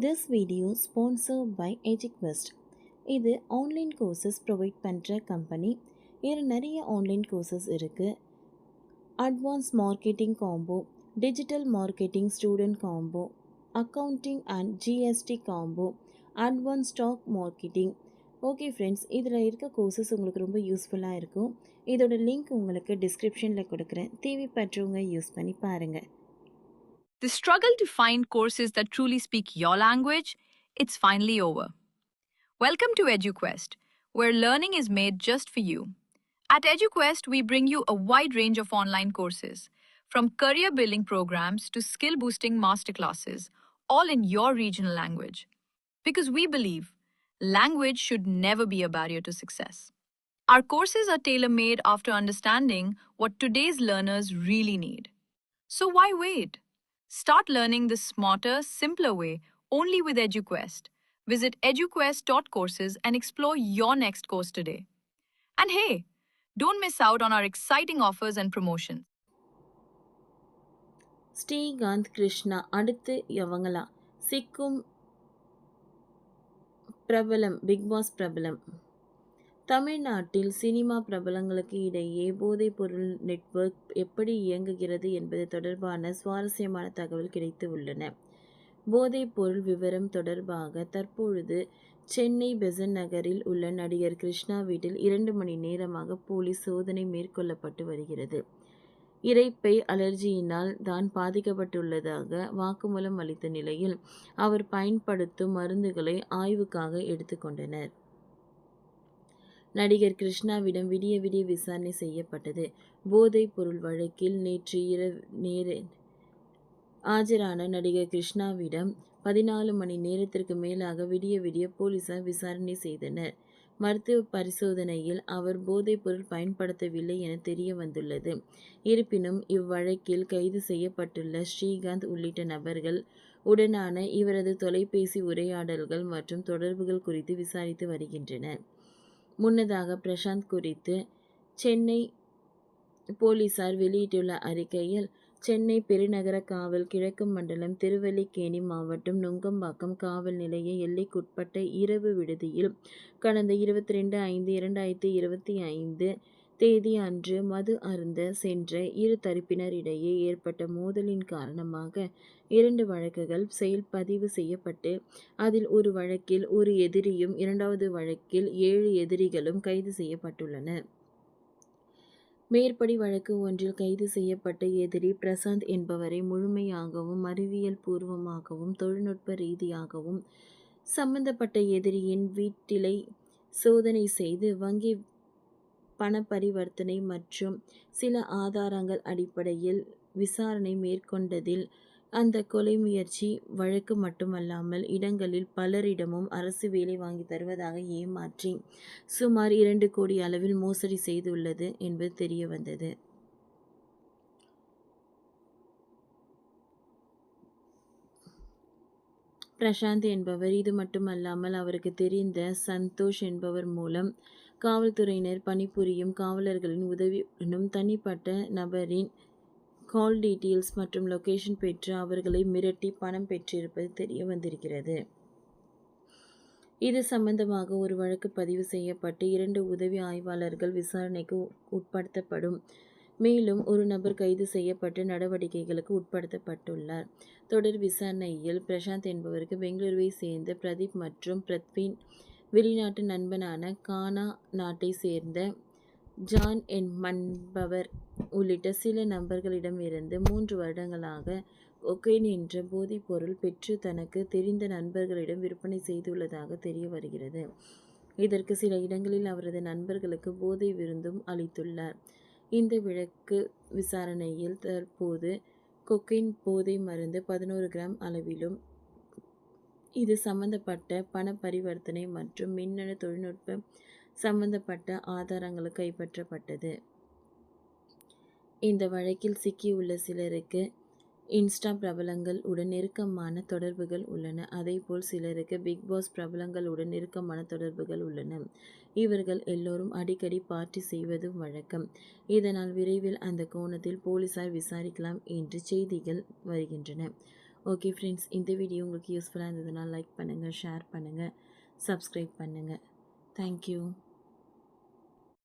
This video sponsored by EduQuest. இது online courses provide பண்ணுற company. இதில் நிறைய ஆன்லைன் கோர்சஸ் இருக்குது. Advance marketing combo, digital marketing student combo, accounting and GST combo, advance stock marketing. Okay friends, இதில் இருக்க courses உங்களுக்கு ரொம்ப யூஸ்ஃபுல்லாக இருக்கும். இதோட லிங்க் உங்களுக்கு டிஸ்கிரிப்ஷனில் கொடுக்குறேன். தேவைப்பட்டவங்க யூஸ் பண்ணி பாருங்கள். The struggle to find courses that truly speak your language, it's finally over. Welcome to EduQuest, where learning is made just for you. At EduQuest, we bring you a wide range of online courses, from career building programs to skill boosting masterclasses, all in your regional language. Because we believe language should never be a barrier to success. Our courses are tailor made after understanding what today's learners really need. So why wait? Start learning the smarter, simpler way only with EduQuest. Visit eduquest.courses and explore your next course today. And hey, don't miss out on our exciting offers and promotions. Srikanth Krishna அடுத்து எவங்களா? சிக்கும் பிரபலம், big pass பிரபலம். தமிழ்நாட்டில் cinema பிரபலங்களுக்கு இடையே போதைப்பொருள் network எப்படி இயங்குகிறது என்பது தொடர்பான சுவாரஸ்யமான தகவல் கிடைத்து உள்ளன. போதைப்பொருள் விவரம் தொடர்பாக தற்பொழுது சென்னை பெசன்ட் நகரில் உள்ள நடிகர் கிருஷ்ணா வீட்டில் 2 மணி நேரமாக போலீஸ் சோதனை மேற்கொள்ளப்பட்டு வருகிறது. இரைப்பை அலர்ஜியினால் தான் பாதிக்கப்பட்டுள்ளதாக வாக்குமூலம் அளித்த நிலையில் அவர் பயன்படுத்தும் மருந்துகளை ஆய்வுக்காக எடுத்துக்கொண்டனர். நடிகர் கிருஷ்ணாவிடம் விடிய விசாரணை செய்யப்பட்டது. போதைப் பொருள் வழக்கில் நேற்று ஆஜரான நடிகர் கிருஷ்ணாவிடம் 14 மணி நேரத்திற்கு மேலாக விடிய போலீசார் விசாரணை செய்தனர். மருத்துவ பரிசோதனையில் அவர் போதைப் பொருள் பயன்படுத்தவில்லை என தெரிய வந்துள்ளது. இருப்பினும் இவ்வழக்கில் கைது செய்யப்பட்டுள்ள ஸ்ரீகாந்த் உள்ளிட்ட நபர்கள் உடனான இவரது தொலைபேசி உரையாடல்கள் மற்றும் தொடர்புகள் குறித்து விசாரித்து வருகின்றனர். முன்னதாக பிரசாந்த் குறித்து சென்னை போலீசார் வெளியிட்டுள்ள அறிக்கையில், சென்னை பெருநகர காவல் கிழக்கு மண்டலம் திருவல்லிக்கேணி மாவட்டம் நுங்கம்பாக்கம் காவல் நிலைய எல்லைக்குட்பட்ட இரவு விடுதியில் கடந்த 22/5/2025 தேதி அன்று மது அருந்த சென்ற இரு தரப்பினரிடையே ஏற்பட்ட மோதலின் காரணமாக 2 வழக்குகள் பதிவு செய்யப்பட்டு அதில் ஒரு வழக்கில் ஒரு எதிரியும் 2வது வழக்கில் 7 எதிரிகளும் கைது செய்யப்பட்டுள்ளனர். மேற்படி வழக்கு ஒன்றில் கைது செய்யப்பட்ட எதிரி பிரசாந்த் என்பவரை முழுமையாகவும் அறிவியல் பூர்வமாகவும் தொழில்நுட்ப ரீதியாகவும் சம்பந்தப்பட்ட எதிரியின் வீட்டிலை சோதனை செய்து வங்கி பண பரிவர்த்தனை மற்றும் சில ஆதாரங்கள் அடிப்படையில் விசாரணை மேற்கொண்டதில் அந்த கொலை முயற்சி வழக்கு மட்டுமல்லாமல் இடங்களில் பலரிடமும் அரசு வேலை வாங்கி தருவதாக ஏமாற்றி சுமார் 2 கோடி அளவில் மோசடி செய்துள்ளது என்பது தெரிய வந்தது. பிரசாந்த் என்பவர் இது மட்டுமல்லாமல் அவருக்கு தெரிந்த சந்தோஷ் என்பவர் மூலம் காவல்துறையினர் பணிபுரியும் காவலர்களின் உதவியுடனும் தனிப்பட்ட நபரின் கால் டீட்டெயில்ஸ் மற்றும் லொகேஷன் பெற்று அவர்களை மிரட்டி பணம் பெற்றிருப்பது தெரிய வந்திருக்கிறது. இது சம்பந்தமாக ஒரு வழக்கு பதிவு செய்யப்பட்டு 2 உதவி ஆய்வாளர்கள் விசாரணைக்கு உட்படுத்தப்படும். மேலும் ஒரு நபர் கைது செய்யப்பட்டு நடவடிக்கைகளுக்கு உட்படுத்தப்பட்டுள்ளார். தொடர் விசாரணையில் பிரசாந்த் என்பவருக்கு பெங்களூருவை சேர்ந்த பிரதீப் மற்றும் பிரத்வின், வெளிநாட்டு நண்பனான கானா நாட்டை சேர்ந்த ஜான் என்பவர் உள்ளிட்ட சில நபர்களிடமிருந்து 3 வருடங்களாக கொக்கைன் என்ற போதைப்பொருள் பெற்று தனக்கு தெரிந்த நண்பர்களிடம் விற்பனை செய்துள்ளதாக தெரிய வருகிறது. இதற்கு சில இடங்களில் அவரது நண்பர்களுக்கு போதை விருந்தும் அளித்துள்ளார். இந்த வழக்கு விசாரணையில் தற்போது கொக்கைன் போதை மருந்து 11 கிராம் அளவிலும் இது சம்பந்தப்பட்ட பண பரிவர்த்தனை மற்றும் மின்னணு தொழில்நுட்பம் சம்பந்தப்பட்ட ஆதாரங்கள் கைப்பற்றப்பட்டது. இந்த வழக்கில் சிக்கியுள்ள சிலருக்கு இன்ஸ்டா பிரபலங்கள் உடன் நெருக்கமான தொடர்புகள் உள்ளன. அதேபோல் சிலருக்கு பிக் பாஸ் பிரபலங்களுடன் நெருக்கமான தொடர்புகள் உள்ளன. இவர்கள் எல்லோரும் அடிக்கடி பார்ட்டி செய்வதும் வழக்கம். இதனால் விரைவில் அந்த கோணத்தில் போலீசார் விசாரிக்கலாம் என்று செய்திகள் வருகின்றன. ஓகே ஃப்ரெண்ட்ஸ், இந்த வீடியோ உங்களுக்கு யூஸ்ஃபுல்லாக இருந்ததுன்னா லைக் பண்ணுங்கள், ஷேர் பண்ணுங்கள், சப்ஸ்கிரைப் பண்ணுங்கள். தேங்க்யூ.